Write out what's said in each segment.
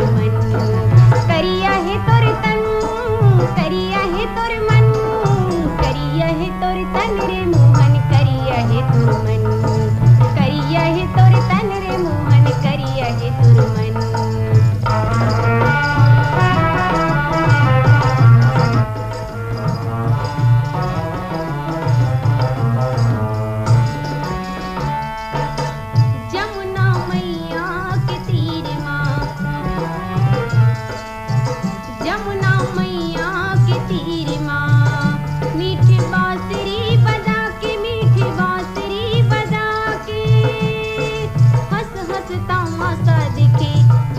तोर मन, करिया है तोर तन, करिया है तोर मन, करिया है तोर तन रे मोहन, करिया है तोर मन, करिया है तोर तन रे मोहन, करिया है तोर मन। जमुना मैया के तीर माँ, जमुना मैया के तीर माँ, मीठी बांसुरी बजा के, मीठी बांसुरी बजा के, हंस हंस तमाशा दिखे,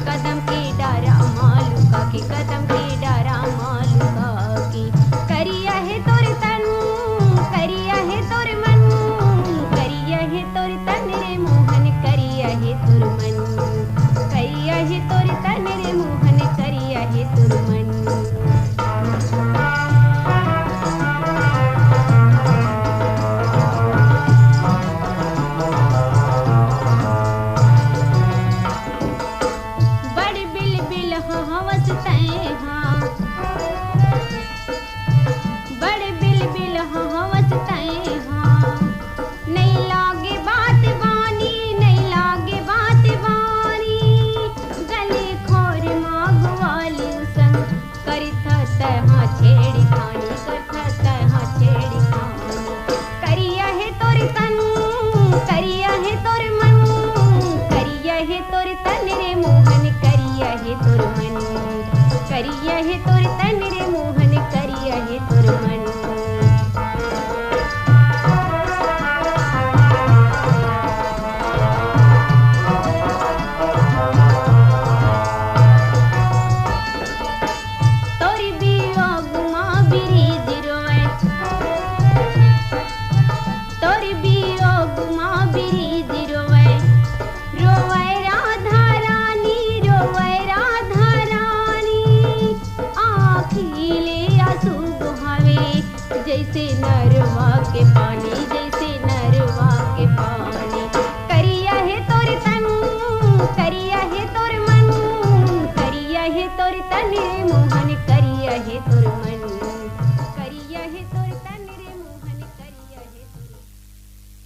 कदम के डारा मालूका के, कदम के डारा मालूका के, करिया है तोर तन, करिया है तोर मन, करिया है तोर तन रे मोहन, करिया है तोर मन, करिया है तोर तन रे मोहन, करिया है तोर मन। बड़ बिल बिल हवस तय हाँ, बड़ बिल बिल हवस तय हाँ, नहीं लागे बात बानी, नहीं लागे बात बानी, गले खोर माघ वाली संग करथा तहाँ छेड़ी खानी, करथा तहाँ छेड़ी खानी, करिया है तोर तन, करिया है तोर मन, करिया है तोर तन रे मोहन, करिया है तोर मन, करिया है तोर तन रे मोहन, करिया है तोर मन। तोरी बिया गुमा बिरीज रोए, तोरी बिया गुमा बिरीज रोए, रोए राधा रानी, रोए राधा रानी, आँखिले आंसू बहावे, जैसे नरवा के पानी,